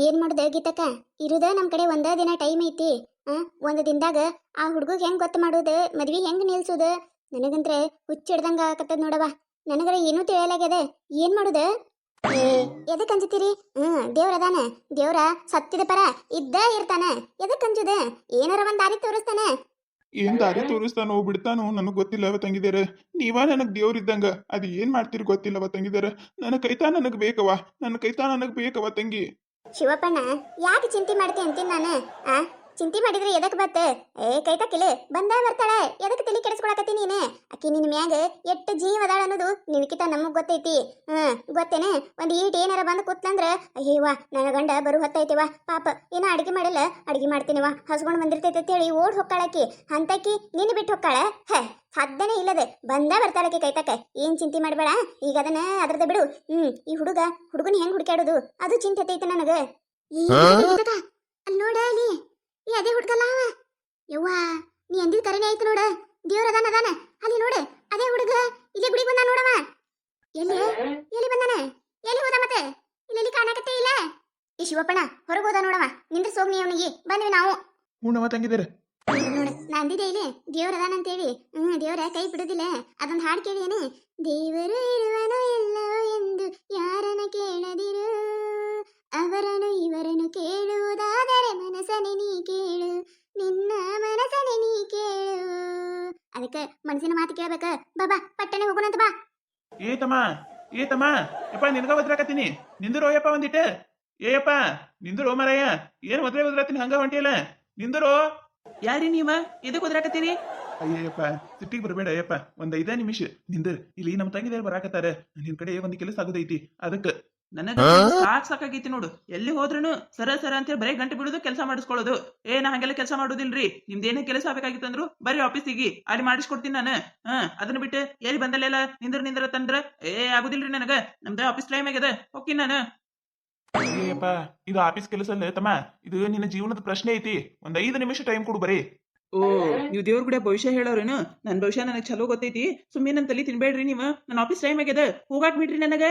ಏನ್ ಮಾಡುದ ಗೀತಕ್ಕ? ಇರುದ ನಮ್ ಕಡೆ ಒಂದ ದಿನ ಟೈಮ್ ಐತಿ. ಒಂದ್ ದಿನದಾಗ ಆ ಹುಡುಗಗ್ ಹೆಂಗ್ ಗೊತ್ತ ಮಾಡುದ, ಮದ್ವಿ ಹೆಂಗ್ ನಿಲ್ಸುದ? ನನಗಂದ್ರೆ ಹುಚ್ಚಿಡ್ದಂಗ ಆಕತ್ತದ ನೋಡವ. ನನಗರ ಏನೂ ತಿಳಿಯಲಾಗ್ಯದ. ಏನ್ ಮಾಡುದ? ಏ ಎದಕ್ ಅಂಜತೀರಿ? ದೇವ್ರ ಅದಾನ. ದೇವ್ರ ಸತ್ತಿದ ಪರ ಇದ್ದ ಇರ್ತಾನ. ಎದಕ್ ಅಂಜುದ? ಏನಾರ ಒಂದ್ ದಾರಿ ತೋರಿಸ್ತಾನ. ಏನ್ ದಾರಿ ತೋರಿಸ್ತಾನೋ ಬಿಡ್ತಾನೋ ನನಗ್ ಗೊತ್ತಿಲ್ಲವ ತಂಗಿದಾರ. ನೀವ ನನಗ್ ದೇವ್ರಿದ್ದಂಗ ಅದ್ ಏನ್ ಮಾಡ್ತೀರಿ ಗೊತ್ತಿಲ್ಲವ ತಂಗಿದಾರ. ನನ್ನ ಕೈತಾ ನನಗ್ ಬೇಕವ, ನನ್ನ ಕೈತಾ ನನಗ್ ಬೇಕವ ತಂಗಿ. ಶಿವಪ್ಪಣ್ಣ, ಯಾಕೆ ಚಿಂತೆ ಮಾಡ್ತಿ ಅಂತೀನಿ ನಾನು. ಆ ಚಿಂತೆ ಮಾಡಿದ್ರೆ ಎದಕ್ ಬತ್ತ? ಕೈತಕ್ಕಿಲ್ಲ ಬಂದ ಬರ್ತಾಳೆ. ಎದಕ್ ತಲೆ ಕೆಡಿಸ್ಕೊಳಕತ್ತಿ ನೀನೆ? ಅಕ್ಕಿ ನಿನ್ ಮ್ಯಾಗ ಎಟ್ಟು ಜೀವ ಅದಾಳ ಅನ್ನೋದು ನಿನಕಿತ ನಮಗ್ ಗೊತ್ತೈತಿ. ಗೊತ್ತೇನೆ? ಒಂದ್ ಈಟ್ ಏನಾರ ಬಂದು ಕೂತ್ಲಂದ್ರ ಅಯ್ಯವ್ವ ನನ್ನ ಗಂಡ ಬರು ಹೊತ್ತೈತಿವ, ಪಾಪ ಏನ ಅಡಿಗೆ ಮಾಡಿಲ್ಲ, ಅಡಿಗೆ ಮಾಡ್ತೀನಿವ, ಹಸ್ಕೊಂಡ್ ಬಂದಿರ್ತೈತೆ ಅಂತೇಳಿ ಓಡ್ ಹೊಕ್ಕಾಳಕಿ. ಅಂತಕಿ ನಿನ್ ಬಿಟ್ಟು ಹೊಕ್ಕಾಳ? ಸಾಧ್ಯನೇ ಇಲ್ಲದೆ ಬಂದ ಬರ್ತಾಳಕಿ ಕೈತಕ್ಕ. ಏನ್ ಚಿಂತೆ ಮಾಡ್ಬೇಡ. ಈಗ ಅದನ್ನ ಅದ್ರದ ಬಿಡು. ಈ ಹುಡುಗನ ಹೆಂಗ್ ಹುಡುಕಾಡೋದು ಅದು ಚಿಂತೆ ಐತಿ ನನಗ. ಅಲ್ಲಿ ನೋಡ, ಅಲ್ಲಿ ಈ ಅದೇ ಹುಡ್ಗಲ್ಲ ಅವ. ಯವ್ವ, ನೀ ಅಂದಿದ್ ಕರೆನೇ ಆಯ್ತು ನೋಡ. ದೇವ್ರ ಅದಾನ ಅಲ್ಲಿ ನೋಡ. ಅದೇ ಹುಡುಗ ಇಲ್ಲಿ ಗುಡಿಗೆ ಬಂದ ನೋಡವ. ಎಲ್ಲಿ ಎಲ್ಲಿ ಬಂದಾನ? ಎಲ್ಲಿ ಹೋದ ಮತ್ತೆ? ಇಲ್ಲಿ ಕಾಣಕತ್ತೇ ಇಲ್ಲ. ಈ ಶಿವಪ್ಪಣ್ಣ ಹೊರಗೆ ಹೋದ ನೋಡವ. ನಿಂದ್ರ ಸೋಗ್ನಿ ಅವನಿಗೆ ಬಂದ್ವಿ ನಾವು. ಹೂನವ ತಂಗಿದಾರ. ನೋಡ, ನಾ ಅಂದಿದ್ದೆ ಇಲ್ಲಿ ದೇವ್ರ ಅದಾನಂತೇಳಿ. ದೇವ್ರ ಕೈ ಬಿಡುದಿಲ್ಲ. ಅದೊಂದು ಹಾಡು ಕೇಳಿಯೇನೆ? ದೇವರು ಇರುವನು ಎಲ್ಲೋ ಎಂದು ಯಾರನ್ನ ಕೇಳದಿರು, ಅವರನ್ನು ಇವರನ್ನು ಕೇಳುವುದಾದರೆ ಮನಸನೆ ನೀ ಕೇಳು, ನಿನ್ನ ಮನಸನೆ ನೀ ಕೇಳು. ಅದಕ್ಕೆ ಮನಸ್ಸಿನ ಮಾತು ಕೇಳ್ಬೇಕ. ಬಾಬಾ ಪಟ್ಟಣೆ ಹೋಗೋಣಂತ ಬಾ. ಏತಮ್ಮ ಏತಮ್ಮ, ಯಪ್ಪ ನಿನ್ಗ ಒದ್ರಾಕತ್ತೀನಿ. ನಿಂದಿರೋ ಯಪ್ಪ ಒಂದಿಟ್ಟ. ಏಯಪ್ಪ ನಿಂದಿರೋ ಮರಯ್ಯ. ಏನ್ ಒದ್ರಾತೀನಿ ಹಂಗ ಹೊಂಟಿಯಲ್ಲ? ನಿಂದಿರೋ. ಯಾರಿ ನೀವ? ಎದಕ್ ಒದ್ರಾಕತ್ತೀರಿ? ಅಯ್ಯಪ್ಪ ಸಿಟ್ಟಿಗೆ ಬರಬೇಡ ಅಯ್ಯಪ್ಪ. ಒಂದ್ 5 ನಿಮಿಷ ನಿಂದ್ರ. ಇಲ್ಲಿ ನಮ್ಮ ತಂಗಿದಾರ ಬರಾಕತ್ತಾರ. ನಿನ್ ಕಡೆ ಒಂದ್ ಕೆಲಸ ಆಗುದೈತಿ ಅದಕ್ಕ. ನನಗ ಸಾಕಾಗೈತಿ ನೋಡು. ಎಲ್ಲಿ ಹೋದ್ರುನು ಸರ ಅಂತ ಬರೀ ಗಂಟೆ ಬಿಡುದು, ಕೆಲಸ ಮಾಡಿಸ್ಕೊಳ್ಳೋದು. ನಾ ಹಂಗೆಲ್ಲ ಕೆಲಸ ಮಾಡೋದಿಲ್ರಿ. ನಿಮ್ದೇನೇ ಕೆಲಸ ಬೇಕಾಗಿತ್ತಂದ್ರು ಬರೀ ಆಫೀಸಿಗೆ ಅಲ್ಲಿ ಮಾಡಿಸ್ಕೊಡ್ತೀನಿ ನಾನು. ಅದನ್ನ ಬಿಟ್ಟು ಎಲ್ಲಿ ಬಂದಲ್ಲೆಲ್ಲ ನಿಂದ್ರ ತಂದ್ರ ಆಗುದಿಲ್ರಿ ನನಗ. ನಮ್ದ ಆಫೀಸ್ ಟೈಮ್ ಆಗ್ಯದ, ಹೋಗ್ತೀನಿ ನಾನು. ಅಯ್ಯಪ್ಪ ಇದು ಆಫೀಸ್ ಕೆಲಸ ಅಲ್ಲ ತಮ್ಮ, ಇದು ನಿನ್ನ ಜೀವನದ ಪ್ರಶ್ನೆ ಐತಿ. ಒಂದ್ 5 ನಿಮಿಷ ಟೈಮ್ ಕೊಡು ಬರೀ. ಓ, ನೀವು ದೇವ್ರ ಕೂಡ ಭವಿಷ್ಯ ಹೇಳೋರೇನು? ನನ್ ಭವಿಷ್ಯ ನನಗೆ ಚಲೋ ಗೊತ್ತೈತಿ. ಸುಮ್ಮನೆ ನನ್ ತಲೆ ತಿನ್ಬೇಡ್ರಿ ನೀವು. ನನ್ನ ಆಫೀಸ್ ಟೈಮ್ ಆಗ್ಯದ, ಹೋಗಾಕ್ ಬಿಡ್ರಿ ನನಗ.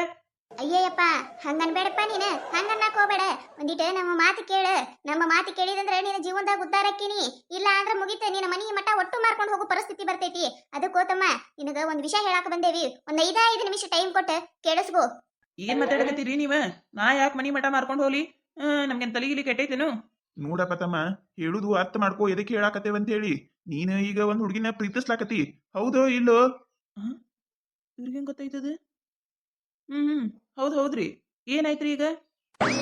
ಅಯ್ಯಯ್ಯಪ್ಪ ಹಂಗನ್ಬೇಡಪ್ಪ. ನೀನು ಹಂಗನ್ನಕ್ ಹೋಗ್ಬೇಡ. ಒಂದಿಟ್ಟು ನಮ್ಮ ಮಾತು ಕೇಳು. ನಮ್ಮ ಮಾತು ಕೇಳಿದಂದ್ರೆ ನಿನ್ನ ಜೀವನದಾಗ ಉದ್ದಾರಕ್ಕಿನಿ. ಇಲ್ಲ ಅಂದ್ರೆ ಮುಗಿತ. ನಿನ್ನ ಮನಿ ಮಠ ಒಟ್ಟು ಮಾರ್ಕೊಂಡು ಹೋಗೋ ಪರಿಸ್ಥಿತಿ ಬರ್ತೈತಿ. ಅದಕ್ಕೋತಮ್ಮ ನಿನಗ ಒಂದ್ ವಿಷಯ ಹೇಳಾಕ ಬಂದೇವಿ. ಒಂದ್ 5 ನಿಮಿಷ ಟೈಮ್ ಕೊಟ್ಟು ಕೇಳಿಸ್ಕೋ. ಏನ್ ಮಾತಾಡಕತ್ತೀರಿ ನೀವ? ನಾ ಯಾಕೆ ಮನಿ ಮಠ ಮಾರ್ಕೊಂಡು ಹೋಗ್ಲಿ? ನಮ್ಗೇನ್ ತಲೆಗಿಲಿ ಕೆಟ್ಟೈತೇನು? ನೋಡಪ್ಪ ತಮ್ಮ, ಹೇಳುದು ಅರ್ಥ ಮಾಡ್ಕೋ. ಎದಕ್ಕೆ ಹೇಳಾಕತ್ತೇವ ಅಂತ ಹೇಳಿ. ನೀನು ಈಗ ಒಂದ್ ಹುಡುಗಿನ ಪ್ರೀತಿಸ್ಲಾಕತಿ, ಹೌದೋ ಇಲ್ಲೋ? ಇವ್ರಿಗೇನ್ ಗೊತ್ತೈತದ? ಹೌದ್ರಿ. ಏನಾಯ್ತ್ರಿ ಈಗ?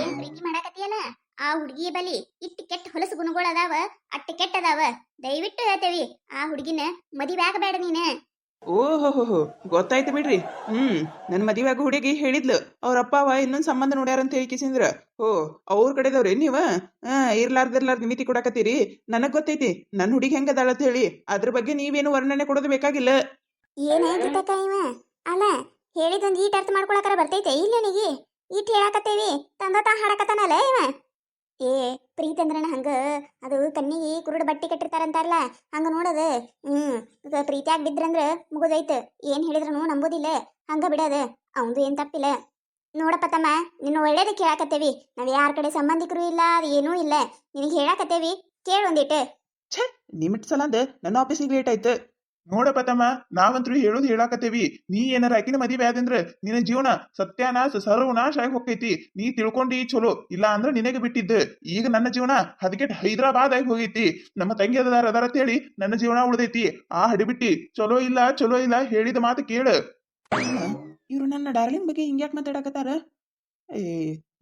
ಏನ್ ಪ್ರೀತಿ ಮಾಡಾಕತ್ತಿಯಲ್ಲ, ಆ ಹುಡುಗಿ ಬಲಿ ಇಟ್ಟು ಕೆಟ್ಟ ಹೊಲಸು ಗುಣಗಳು ಅದಾವ, ಅಟ್ಟು ಕೆಟ್ಟ ಅದಾವ. ದಯವಿಟ್ಟು ಹೇಳ್ತೇವಿ, ಆ ಹುಡುಗಿನ ಮದುವೆ ಆಗಬೇಡ ನೀನು. ಓಹೋ, ಗೊತ್ತಾಯ್ತು ಬಿಡ್ರಿ. ನನ್ ಮದುವೆ ಆಗೋ ಹುಡುಗಿ ಹೇಳಿದ್ಲು ಅವ್ರ ಅಪ್ಪವ ಇನ್ನೊಂದ್ ಸಂಬಂಧ ನೋಡ್ಯಾರಂತ ಹೇಳಿಕಿಸಿಂದ್ರ. ಅವ್ರ ಕಡೆದವ್ರಿ ನೀವ? ಇರ್ಲಾರ್ದಿರ್ಲಾರ್ದ ಮಿತಿ ಕೊಡಕತ್ತೀರಿ. ನನಗ್ ಗೊತ್ತೈತಿ ನನ್ ಹುಡುಗಿ ಹೆಂಗದಾಳ ಅಂತ ಹೇಳಿ. ಅದ್ರ ಬಗ್ಗೆ ನೀವೇನು ವರ್ಣನೆ ಕೊಡೋದು ಬೇಕಾಗಿಲ್ಲ. ಏನಾಗಿತ್ತಕ್ಕ ಇವ? ಅಲ್ಲ, ಹೇಳಿದೊಂದು ಈಟ್ ಅರ್ಥ ಮಾಡ್ಕೊಳಕರ ಬರ್ತೈತೆ ಇಲ್ಲನಿಗೆ? ಈಟ್ ಹೇಳಾಕತ್ತೇವಿ, ತಂದ ಹಾಡಕತ್ತಾನಲ್ಲ ಇವ. ಪ್ರೀತಿ ಅಂದ್ರನ ಹಂಗ, ಅದು ಕಣ್ಣಿಗೆ ಕುರುಡು ಬಟ್ಟೆ ಕಟ್ಟಿರ್ತಾರಂತಾರಲ್ಲ, ಹಂಗ ನೋಡದ. ಪ್ರೀತಿಯಾಗಿ ಬಿದ್ರಂದ್ರ ಮುಗುದೈತ. ಏನ್ ಹೇಳಿದ್ರನು ನಂಬೋದಿಲ್ಲ. ಹಂಗ ಬಿಡದ. ಅವಂದು ಏನ್ ತಪ್ಪಿಲ್ಲ. ನೋಡಪ್ಪ ತಮ್ಮ, ನಿನ್ನ ಒಳ್ಳೇದಕ್ಕೆ ಹೇಳಾಕತ್ತೇವಿ. ನಾವ್ ಯಾರ ಕಡೆ ಸಂಬಂಧಿಕರು ಇಲ್ಲ, ಅದು ಏನೂ ಇಲ್ಲ. ನಿನಗೆ ಹೇಳಾಕತ್ತೇವಿ, ಕೇಳೊಂದಿಟ್ಟು. ನಿಮಿಟ್ ಸಲ ನನ್ನ ಆಫೀಸಿಗೆ ಲೇಟ್ ಆಯ್ತು. ನೋಡಪ್ಪ ತಮ್ಮ, ನಾವಂತ್ರು ಹೇಳುದು ಹೇಳಾಕತ್ತೇವಿ. ನೀ ಏನಾರ ಆಕಿನ ಮದುವೆ ಆದಂದ್ರ ನಿನ್ನ ಜೀವನ ಸತ್ಯಾನಾಶ ಸರ್ವನಾಶ ಆಗಿ ಹೋಗೈತಿ. ನೀ ತಿಳ್ಕೊಂಡಿ ಚಲೋ, ಇಲ್ಲ ಅಂದ್ರ ನಿನಗೆ ಬಿಟ್ಟಿದ್ದ. ಈಗ ನನ್ನ ಜೀವನ ಹದಗೆಟ್ ಹೈದರಾಬಾದ್ ಆಗಿ ಹೋಗೈತಿ. ನಮ್ಮ ತಂಗಿ ಅದಾರ ಅಂತೇಳಿ ನನ್ನ ಜೀವನ ಉಳ್ದೈತಿ. ಆ ಹಡಿಬಿಟ್ಟಿ ಚಲೋ ಇಲ್ಲ ಹೇಳಿದ ಮಾತು ಕೇಳ. ಇವ್ರು ನನ್ನ ಡಾರ್ಲಿಂಗ್ ಬಗ್ಗೆ ಹಿಂಗ್ಯಾಕ್ ಮಾತಾಡಕತ್ತಾರ?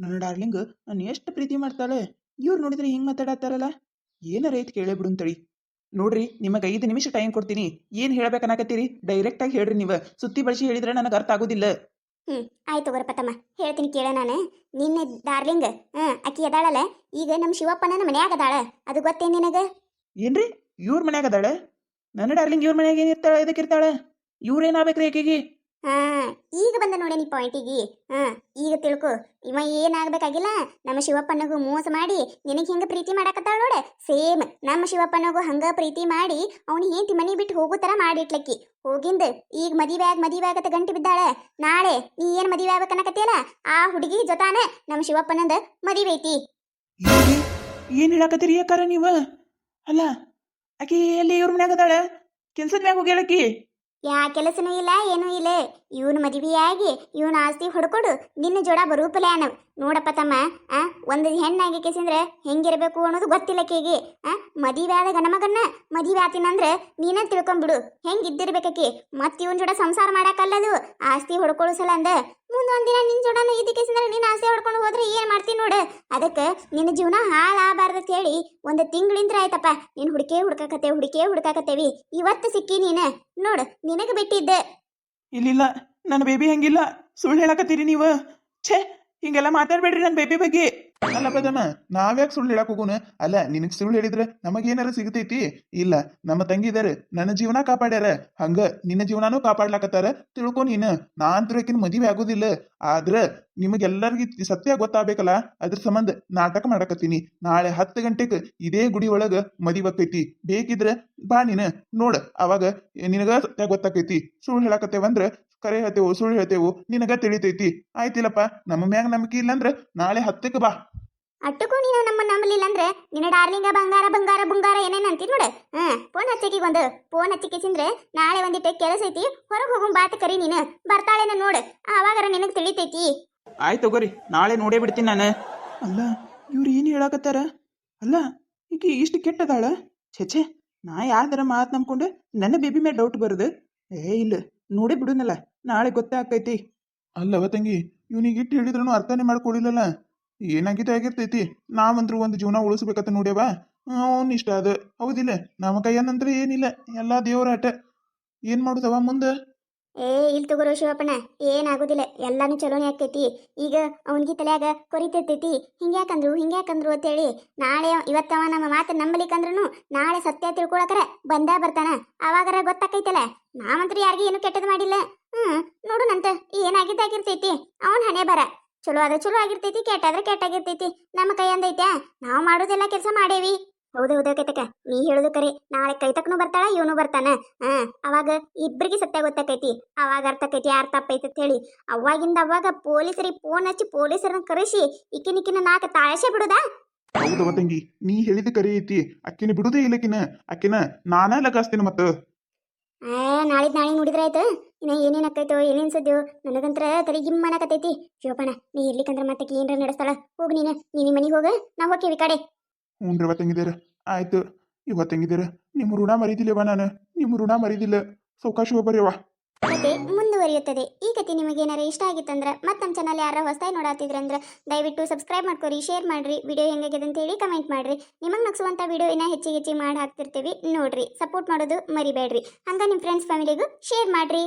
ನನ್ನ ಡಾರ್ಲಿಂಗ್ ನಾನು ಎಷ್ಟು ಪ್ರೀತಿ ಮಾಡ್ತಾಳೆ. ಇವ್ರು ನೋಡಿದ್ರೆ ಹಿಂಗ್ ಮಾತಾಡತ್ತಾರಲ್ಲ, ಏನಾರ ಐತಿ ಕೇಳೇ ಬಿಡುಂತಳಿ. ನೋಡ್ರಿ, ನಿಮಗೆ 5 ನಿಮಿಷ ಟೈಮ್ ಕೊಡ್ತೀನಿ. ಏನ್ ಹೇಳ್ಬೇಕನ್ನಾಕತ್ತೀರಿ ಡೈರೆಕ್ಟ್ ಆಗಿ ಹೇಳ್ರಿ. ನೀವು ಸುತ್ತಿ ಬಳಸಿ ಹೇಳಿದ್ರೆ ನನಗೆ ಅರ್ಥ ಆಗೋದಿಲ್ಲ. ಆಯ್ತು ಬರಪ್ಪ ತಮ್ಮ, ಹೇಳ್ತೀನಿ ಕೇಳ. ನಾನು ನಿನ್ನ ಡಾರ್ಲಿಂಗ್ ಅಕ್ಕಿ ಅದಾಳಲ್ಲ, ಈಗ ನಮ್ಮ ಶಿವಪ್ಪನ ಮನ್ಯಾಗ ಅದಾಳ. ಅದು ಗೊತ್ತೇನ್ ನಿನಗ? ಏನ್ರಿ, ಇವ್ರ ಮನ್ಯಾಗ ಅದಾಳ? ನನ್ನ ಡಾರ್ಲಿಂಗ್ ಇವ್ರ ಮನ್ಯಾಗ ಏನಿರ್ತಾಳ? ಇದಕ್ಕಿರ್ತಾಳ? ಇವ್ರೇನಾಗ್ಬೇಕ್ರಿ ಆಕೆಗೆ? ಹಾ ಈಗ ಬಂದ ನೋಡೇನಿ ಪಾಯಿಂಟಿಗೆ. ಹಾ ಈಗ ತಿಳ್ಕೊ, ಇವ ಏನಾಗ್ಬೇಕಾಗಿಲ್ಲ, ನಮ್ಮ ಶಿವಪ್ಪನಗೂ ಮೋಸ ಮಾಡಿ ನಿನಗೆ ಹೆಂಗ ಪ್ರೀತಿ ಮಾಡಾಕತ್ತಾಳ ನೋಡ, ಸೇಮ್ ನಮ್ಮ ಶಿವಪ್ಪನಗೂ ಹಂಗ ಪ್ರೀತಿ ಮಾಡಿ ಅವ್ನ ಹೆಂಡತಿ ಮನಿ ಬಿಟ್ಟು ಹೋಗೋ ತರ ಮಾಡಿಟ್ಲಕ್ಕಿ. ಹೋಗಿಂದ ಈಗ ಮದಿವೆ ಆಗತ್ತ ಗಂಟು ಬಿದ್ದಾಳ. ನಾಳೆ ನೀ ಏನ್ ಮದಿವೆ ಆಗ್ಬೇಕನ್ನಕತ್ತಿಯಲ್ಲ, ಆ ಹುಡುಗಿ ಜೊತಾನ ನಮ್ಮ ಶಿವಪ್ಪನಂದ ಮದಿವೆ ಐತಿ. ಏನ್ರಿ ಏನ್ ಹೇಳಾಕತ್ತೀರಿ ಯಾಕಾರ ನೀವ? ಅಲ್ಲ ಆಕಿ ಎಲ್ಲಿ ಇವ್ರ ಮನ್ಯಾಗ ಅದಾಳ? ಕೆಲ್ಸದ ಮ್ಯಾಗ ಹೋಗ್ಯಾಳಕಿ. ಯಾ ಕೆಲಸನೂ ಇಲ್ಲ ಏನೂ ಇಲ್ಲ. ಇವನು ಮದುವೆಯಾಗಿ ಇವನ ಆಸ್ತಿ ಹೊಡ್ಕೊಡು ನಿನ್ನ ಜೋಡ ಬರೂಪಲ್ಯಾನ. ನೋಡಪ್ಪ ತಮ್ಮ, ಒಂದು ಹೆಣ್ಣಾಗಿ ಕೇಸಿಂದ್ರೆ ಹೆಂಗಿರ್ಬೇಕು ಅನ್ನೋದು ಗೊತ್ತಿಲ್ಲ ಕೇಗಿ. ಮದುವೆ ಆದ ಗಣಮಗನ್ನ ಮದುವೆ ಆತಿನಂದ್ರೆ ನೀನ ತಿಳ್ಕೊಂಬಿಡು ಹೆಂಗಿದ್ದಿರ್ಬೇಕಿ. ಮತ್ ಇವನ್ ಜೋಡ ಸಂಸಾರ ಮಾಡಾಕಲ್ಲದು, ಆಸ್ತಿ ಹೊಡ್ಕೊಳ್ಳೋ ಸಲ ಅಂದ ಮುಂದೊಂದಿನ ನಿನ್ ಜೋಡನ ಇದ್ದ ಕೇಸಿಂದ್ರೆ ನೀನ್ ಆಸ್ತಿ ಹೊಡ್ಕೊಂಡು ಹೋದ್ರೆ ಏನ್ ಮಾಡ್ತೀನಿ ನೋಡು. ಅದಕ್ಕೆ ನಿನ್ನ ಜೀವನ ಹಾಳಾಗಬಾರ್ದು ಹೇಳಿ ಒಂದು ತಿಂಗಳಿಂದ್ರ ಆಯ್ತಪ್ಪ ನೀನ್ ಹುಡುಕೇವಿ. ಇವತ್ತು ಸಿಕ್ಕಿ ನೀನು ನೋಡು, ನಿನಗೆ ಬಿಟ್ಟಿದ್ದೆ. ಇಲ್ಲಿಲ್ಲ, ನನ್ನ ಬೇಬಿ ಹಂಗಿಲ್ಲ. ಸುಳ್ಳು ಹೇಳಾಕತ್ತೀರಿ ನೀವು. ಛೇ, ಹಿಂಗೆಲ್ಲ ಮಾತಾಡ್ಬೇಡ್ರಿ ನನ್ನ ಬೇಬಿ ಬಗ್ಗೆ. ಅಲ್ಲ ಬದಮ್ಮ, ನಾವ್ಯಾಕೆ ಸುಳ್ಳು ಹೇಳಕ್ ಹೋಗೋಣ? ಅಲ್ಲ, ನಿನಗ್ ಸುಳ್ಳು ಹೇಳಿದ್ರೆ ನಮಗೇನಾರ ಸಿಗತೈತಿ? ಇಲ್ಲ, ನಮ್ಮ ತಂಗಿದಾರ ನನ್ನ ಜೀವನ ಕಾಪಾಡ್ಯಾರ, ಹಂಗ ನಿನ್ನ ಜೀವನಾನು ಕಾಪಾಡ್ಲಾಕತ್ತಾರ. ತಿಳ್ಕೊ ನೀನು. ನಾ ಅಂತರಕಿನ ಮದುವೆ ಆಗೋದಿಲ್ಲ. ಆದ್ರ ನಿಮಗೆಲ್ಲರಿಗೂ ಸತ್ಯ ಗೊತ್ತಾಗಬೇಕಲ್ಲ, ಅದ್ರ ಸಂಬಂಧ ನಾಟಕ ಮಾಡಕತ್ತೀನಿ. ನಾಳೆ 10 ಗಂಟೆಗೆ ಇದೇ ಗುಡಿ ಒಳಗ ಮದುವೆ ಆಕೈತಿ. ಬೇಕಿದ್ರ ಬಾ ನೀನು ನೋಡ, ಅವಾಗ ನಿನಗ ಸತ್ಯ ಗೊತ್ತಾಕೈತಿ. ಸುಳ್ಳು ಹೇಳಕತ್ತೇವಂದ್ರ ಕರೆ ಹೇಳ್ತೇವು, ಸುಳ್ಳು ಹೇಳ್ತೇವು, ನಿನಗ ತಿಳಿತೈತಿ. ಆಯ್ತಿಲ್ಲಪ್ಪ, ನಮ್ಮ ಮ್ಯಾಗ ನಂಬಿಕೆ ಇಲ್ಲಂದ್ರ ನಾಳೆ 10ಕ್ಕೆ ಬಾ. ಅಟ್ಟಕ್ಕೂ ನೀನು ನಮ್ಮ ನಂಬಲಿಲ್ಲ ಅಂದ್ರೆ ನಿನ್ನ ಡಾರ್ಲಿಂಗ ಬಂಗಾರ ಏನೇನು ಅಂತೀನಿ ನೋಡು. ಫೋನ್ ಹಚ್ಚಕಿ ಒಂದು ಫೋನ್ ಹಚ್ಚಿಕೆಸಿಂದ್ರೆ ನಾಳೆ ಒಂದಿಟ್ಟು ಕೆಲಸ ಐತಿ, ಹೊರಗೆ ಹೋಗೋ ಬಾತ್ ಕರಿ ನೀನು ಬರ್ತಾಳೇನ ನೋಡು, ಅವಾಗಾರ ನಿನಗೆ ತಿಳಿತೈತಿ. ಆಯ್ತು ತಗೋರಿ, ನಾಳೆ ನೋಡೇ ಬಿಡ್ತೀನಿ ನಾನು. ಅಲ್ಲ ಇವ್ರು ಏನು ಹೇಳಾಕತ್ತಾರ? ಅಲ್ಲ ಈಕಿ ಇಷ್ಟು ಕೆಟ್ಟದಾಳ? ಛೇ, ನಾ ಯಾವ್ದಾರ ಮಾತು ನಂಬ್ಕೊಂಡು ನನ್ನ ಬೇಬಿ ಮೇಲೆ ಡೌಟ್ ಬರುದು? ಇಲ್ಲ, ನೋಡೇ ಬಿಡುನಲ್ಲ, ನಾಳೆ ಗೊತ್ತೇ ಆಕೈತಿ. ಅಲ್ಲವ ತಂಗಿ, ಇವನಿಗೆ ಇಟ್ಟು ಹೇಳಿದ್ರೂ ಅರ್ಥನೇ ಮಾಡ್ಕೊಳ್ಳಿಲ್ಲಲ್ಲ. ಏನಾಗಿದೆ ಆಗಿರ್ತೈತಿ. ನಾವಂತ್ರು ಒಂದು ಜೀವನ ಉಳಿಸ್ಬೇಕಂತ ನೋಡ್ಯವ. ಅವ್ನ ಇಷ್ಟ ಅದು ಹೌದಿಲ್ಲ. ನಮ್ಮ ಕೈಯನ್ನಂತ್ರ ಏನಿಲ್ಲ, ಎಲ್ಲಾ ದೇವರ ಆಟ. ಏನ್ ಮಾಡುದವ ಮುಂದೆ? ಇಲ್ಲಿ ತಗೋರೋ ಶಿವಪ್ಪನ, ಏನಾಗೋದಿಲ್ಲ, ಎಲ್ಲಾನು ಚಲೋನೇ ಆಕೈತಿ. ಈಗ ಅವನಿಗೆ ತಲೆಯಾಗ ಕೊರಿತೈತಿ, ಹಿಂಗ್ಯಾಕಂದ್ರು ಅಂತೇಳಿ. ನಾಳೆ ಇವತ್ತವ ನಮ್ಮ ಮಾತು ನಂಬಲಿಕ್ಕಂದ್ರೂ ನಾಳೆ ಸತ್ಯ ತಿಳ್ಕೊಳಕರ ಬರ್ತಾನ, ಅವಾಗರ ಗೊತ್ತಾಕೈತಲ್ಲ. ನಾವಂತ್ರು ಯಾರಿಗೂ ಏನು ಕೆಟ್ಟದ್ ಮಾಡಿಲ್ಲ. ನೋಡುನಂತ ಏನಾಗಿದ್ದಾಗಿರ್ತೈತಿ ಅವನ್ ಹಣೆ ಬರ. ಚಲೋ ಆದ್ರೆ ಚಲೋ ಆಗಿರ್ತೈತಿ, ಕೆಟ್ಟಾದ್ರೆ ಕೆಟ್ಟಾಗಿರ್ತೈತಿ. ನಮ್ಮ ಕೈಯಂದೈತೆ, ನಾವು ಮಾಡೋದೆಲ್ಲ ಕೆಲಸ ಮಾಡೇವಿ. ಹೌದು ಕೈತಕ, ನೀ ಹೇಳುದು ಕರೆ. ನಾಳೆ ಕೈತಕ್ನು ಬರ್ತಾಳ, ಇವನು ಬರ್ತಾನ. ಅವಾಗ ಇಬ್ಬರಿಗೆ ಸತ್ಯ ಗೊತ್ತಾಕೈತಿ. ಅವಾಗ ಅರ್ಥಕೈತಿ ಯಾರು ತಪ್ಪೈತಿ ಅಂತ ಹೇಳಿ. ಅವಾಗ ಪೊಲೀಸರಿಗೆ ಫೋನ್ ಹಚ್ಚಿ ಪೊಲೀಸರನ್ನ ಕರೆಸಿ ಇಕ್ಕಿನ ನಾಲ್ಕು ತಾಳಸೆ ಬಿಡುದಾ? ಹೌದವ ತಂಗಿ, ನೀ ಹೇಳಿದ ಕರೆ ಐತಿ. ಅಕ್ಕಿನ ಬಿಡುದೇ ಇಲ್ಲಕಿನ, ಅಕ್ಕಿನ ನಾನ ಲಗಾಸ್ತೀನಿ ಮತ್ತ. ನಾಳೆ ನೋಡಿದ್ರ ಆಯ್ತು. ಇನ್ನ ಏನೇನ್ ಆಕೈತೋ ಏನೇನ್ ಸದ್ಯೋ ನನಗಂತ್ರ ತಲೆ ಗಿಮ್ಮನಕತೈತಿ. ಶಿವಪ್ಪನ, ನೀ ಇರ್ಲಿಕ್ಕಂದ್ರ ಮತ್ತೆ ಏನ್ರ ನಡೆಸ್ತಾಳ. ಹೋಗ್ ನೀನು ಮನಿಗೆ ಹೋಗ, ನಾವು ಹೋಗ್ತೀವಿ ಕಡೆ. ಹ್ಞೂನ್ರವ ತಂಗಿದಾರ, ಆಯ್ತು. ಇವ ತಂಗಿದಾರ, ನಿಮ್ಮ ಋಣ ಮರಿದಿಲ್ಲವ ನಾನು, ನಿಮ್ಮ ಋಣ ಮರಿದಿಲ್ಲ. ಸೌಕಾಶ ಬರ್ಯವ. ಕತೆ ಮುಂದುವರಿಯುತ್ತದೆ. ಈ ಕತೆ ನಿಮಗೆ ಏನಾರ ಇಷ್ಟ ಆಗಿತ್ತಂದ್ರೆ ಮತ್ತೆ ನಮ್ಮ ಚಾನಲ್ ಯಾರ ಹೊಸದಾಗಿ ನೋಡಾತಿದ್ರಂದ್ರೆ ದಯವಿಟ್ಟು ಸಬ್ಸ್ಕ್ರೈಬ್ ಮಾಡ್ಕೊರಿ, ಶೇರ್ ಮಾಡ್ರಿ, ವಿಡಿಯೋ ಹೆಂಗಾಗಿದೆ ಅಂತ ಹೇಳಿ ಕಮೆಂಟ್ ಮಾಡ್ರಿ. ನಿಮಗೆ ನಗಿಸುವಂಥ ವಿಡಿಯೋ ಇನ್ನ ಹೆಚ್ಚಿಗೆ ಮಾಡಿ ಹಾಕ್ತಿರ್ತೀವಿ ನೋಡ್ರಿ. ಸಪೋರ್ಟ್ ಮಾಡೋದು ಮರಿಬೇಡ್ರಿ. ಹಂಗ ನಿಮ್ಮ ಫ್ರೆಂಡ್ಸ್ ಫ್ಯಾಮಿಲಿಗೂ ಶೇರ್ ಮಾಡ್ರಿ.